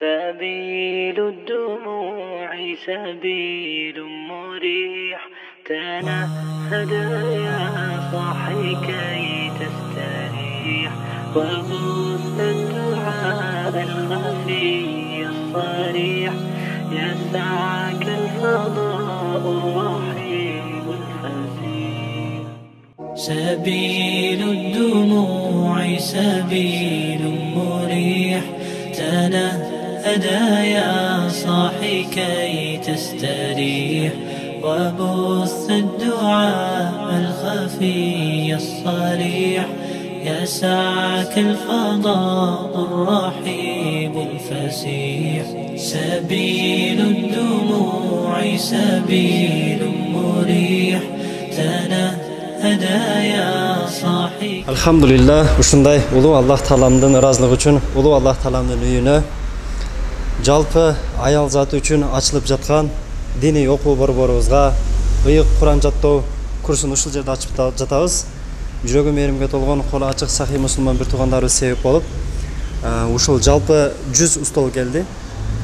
سبيل الدموع سبيل مريح، تنهد يا صاحي كي تستريح، وبث الدعاء الخفي الصريح، يسعك الفضاء الرحيم الفسيح. سبيل الدموع سبيل مريح، تنهد يا صاحي كي تستريح، وبث الدعاء الخفي الصريح، يسعك الفضاء الرحيب الفسيح. سبيل الدموع سبيل مريح، تنهد يا صاحي. Alhamdulillah, ушундай улуу Аллах Тааламдын ыраазылыгы үчүн улуу Аллах Тааламдын үйүнө жалпы аял заты үчүн ачылып жаткан диний окуу борборубузга ыйык Куран жаттоо курсун ушул жерде ачып жатабыз. Жүрөгү мээримге толгон, колу ачык сахий мусулман бир туугандарыбыз себеп болуп, ушул жалпы 100 устол келди.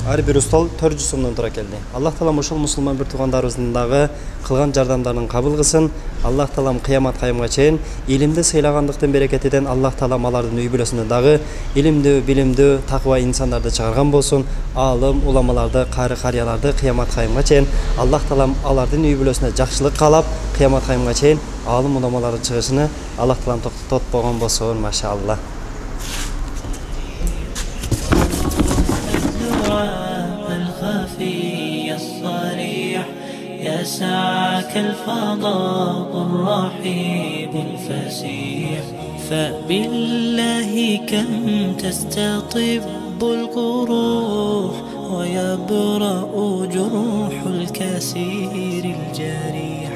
Ар бир устол 400 сомдон тура келди. Аллах Таалам ушул мусулман бир туугандарыбыздын дагы кылган жардамдарын кабыл кылсын. Аллах Таалам кыямат кайымга чейин илимди сыйлагандыктын берекетинен Аллах Таалам алардын үй бүлөсүнө дагы илимдүү, билимдүү, такыба инсандарды чыгарган болсун. Алым, уламаларды, кары карыяларды кыямат кайымга чейин Аллах Таалам алардын үй бүлөсүнө жакшылык каалап, кыямат кайымга чейин алым уламаларды чыгышыны Аллах Таалам токтотпогон болсун, машалла. الخفي الصريح، يسعك الفضاء الرحيب الفسيح. فبالله كم تستطب القروح، ويبرأ جروح الكسير الجريح،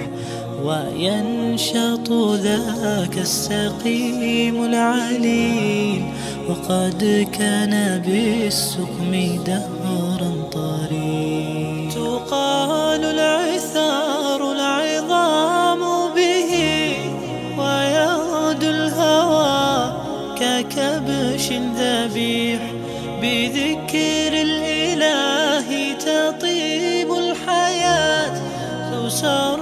وينشط ذاك السقيم العليل، وقد كان بالسقم دهرا طريق. تقال العثار العظام به، ويغدو الهوى ككبش ذبيح، بذكر الإله تطيب الحياة، تسر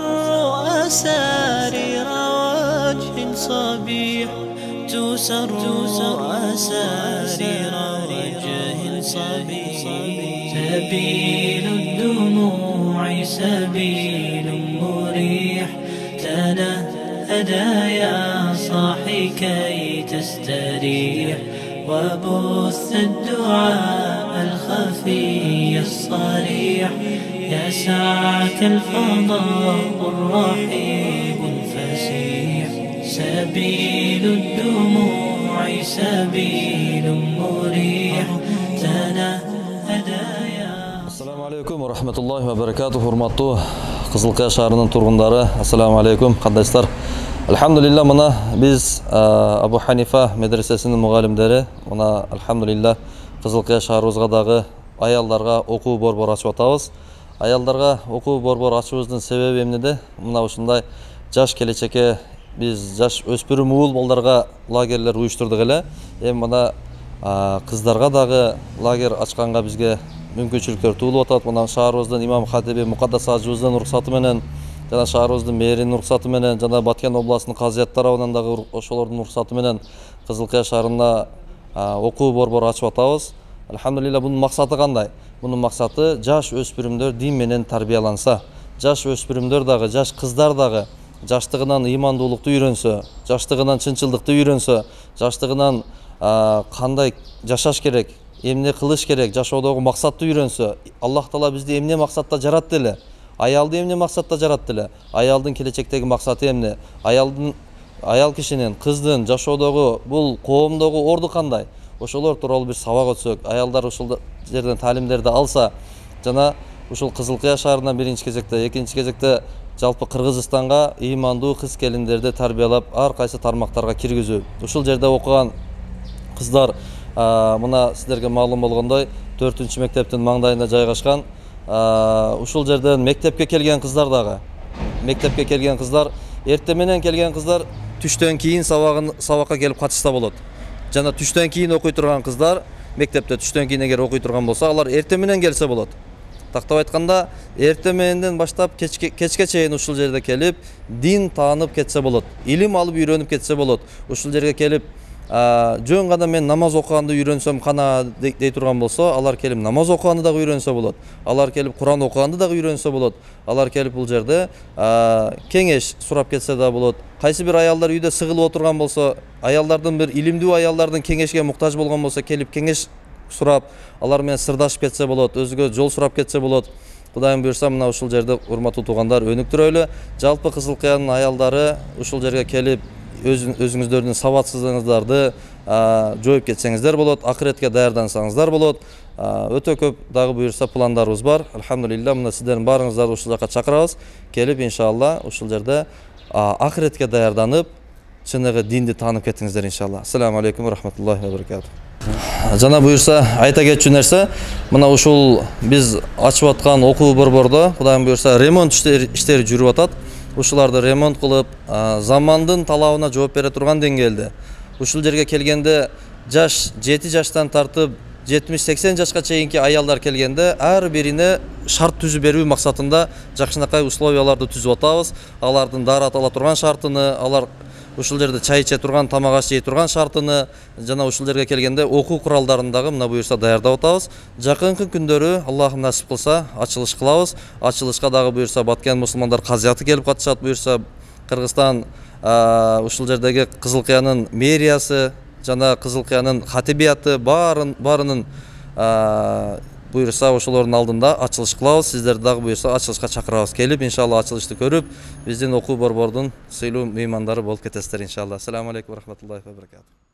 أسارير وجه صبيح، تسر أسارير وجه صبيح. سبيل الدموع سبيل مريح، تنهد يا صاحي كي تستريح، وبث الدعاء الخفي الصريح، يسعك الفضاء الرحيب الفسيح. سبيل الدموع سبيل مريح، تنهد يا. Assalamu alaikum wa rahmatullahi wa barakatuh. Hurmatlı Kızılkaya şahrının turgundары, assalamu alaikum kardeşler. Elhamdülillah, mına biz Abu Hanifa medresesinin mugallimleri, ona elhamdülillah Kızılkaya şahrımızga dagı ayallarga okuu borbor açıp atabız. Ayallarga okuu borbor açыбыздын себеби эмнеде? Мына ушундай жаш келечекке biz жаш өспүрүм уул балдарга лагерлер уюштурдук эле. Эми мына кыздарга дагы лагерь ачканга бизге мүмкүнчүлүктөр туулуп атат. Мына шаарыбыздын имам хатиби Мукаддас ажыбыздын уруксаты менен, жана шаарыбыздын мэринин уруксаты менен, жана Баткен областынын казыят тарабынан дагы ошолордун уруксаты менен Кызылкая шаарында окуу борбор ачып атабыз. Elhamdülillah, bunun maksatı qanday? Bunun maksatı жаш өспүрүмдөр дин менен тарбияланса, жаш өспүрүмдөр дагы, жаш кыздар дагы жаштыгынан ыймандуулукту үйрөнсө, жаштыгынан чынчылдыкты үйрөнсө, жаштыгынан кандай жашаш керек, эмне кылыш керек, жашоодогу максатты үйрөнсө, Аллах Таала бизди эмне максатта жаратты эле? Аялды эмне максатта жаратты эле? Аялдын келечектеги максаты эмне? Аял кишинин, кыздын жашоодогу, бул коомдогу орду кандай? Ошолор тууралуу бир сабак өтсөк, аялдар ушул жерден таалимдерди алса, жана ушул Кызылкая шаарынан биринчи кезекте, экинчи кезекте жалпы Кыргызстанга ыймандуу кыз келиндерди тарбиялап, ар кайсы тармактарга киргизүү. Ушул жерде окуган кыздар, мына сиздерге маалым болгондой, 4-мектептин маңдайында жайгашкан. Ушул жерден мектепке келген кыздар дагы, мектепке келген кыздар, эртең менен келген кыздар түштөн кийин сабакка келип катышса болот. Жана түштөн кийин окуй турган кыздар мектепте түштөн кийин эгер окуй турган болсо, алар эртең менен келсе болот. Тактап айтканда, эртең мененден баштап кечке чейин ушул жерде келип, дин таанып кетсе болот. Илим алып үйрөнүп кетсе болот. Ушул жерге келип, жөн гана мен намаз окуганды үйрөнсөм кана дей турган болсо, алар келип намаз окуганды дагы үйрөнсө болот. Алар келип Куран окуганды дагы үйрөнсө болот. Алар келип бул жерде кеңеш сурап кетсе да болот. Кайсы бир аялдар үйдө сыгылып отурган болсо, аялдардын бир илимдүү аялдардын кеңешке муктаж болгон болсо, келип кеңеш сурап, алар менен сырдашып кетсе болот, өзгө жол сурап кетсе болот. Кудайым буйрса, мына ушул жерде урматтуу туугандар, өнүктүрөлү. Жалпы Кызыл Кыянын аялдары ушул жерге келип өзүңүздөрдүн сабатсыздыгыңыздарды жоюп кетсеңиздер болот, акыретке даярдансаңыздар болот. Өтө көп дагы буйрса пландарыбыз бар. Алхамдулилла, мына сиздердин баарыңыздарды ушул жака чакырабыз. Келип иншалла ушул жерде акыретке даярданып, чыныгы динди таанып кетиңиздер иншалла. Ассаламу алейкум ва рахматуллахи ва баракатух. Жана буйрса айта кетчү нерсе, мына ушул биз ачып аткан окуу борбордо Кудайым буйрса ремонт иштери жүрүп атат. Ушуларды ремонт кылып, замандын талабына жооп бере турган деңгээлде. Ушул жерге келгенде жаш 7 жаштан тартып 70-80 жашка чейинки аялдар келгенде ар бирине шарт түзүп берүү максатында жакшынакай условияларды түзүп атабыз. Алардын даарат ала турган шартыны, алар ушул жерде чай иче турган, тамак аш жей турган шартыны, жана ушул жерге келгенде окуу куралдарын дагы мына буйрса даярдап атабыз. Жакынкы күндөрү Аллахым насип кылса ачылыш кылабыз. Ачылышка дагы буйрса Баткен мусулмандар казыяты келип катышат, буйрса Кыргызстан ушул жердеги Кызыл Кыянын мэриясы жана Кызыл Кыянын хатибияты барынын буйрса ошолордун алдында ачылыш кылабыз. Сиздерди дагы буйрса ачылышка чакырабыз. Келип иншалла ачылышты көрүп, биздин окуу борбордун сыйлуу меймандары болуп кетесиздер иншалла. Ассаламу алейкум ва рахматуллахи ва баракатух.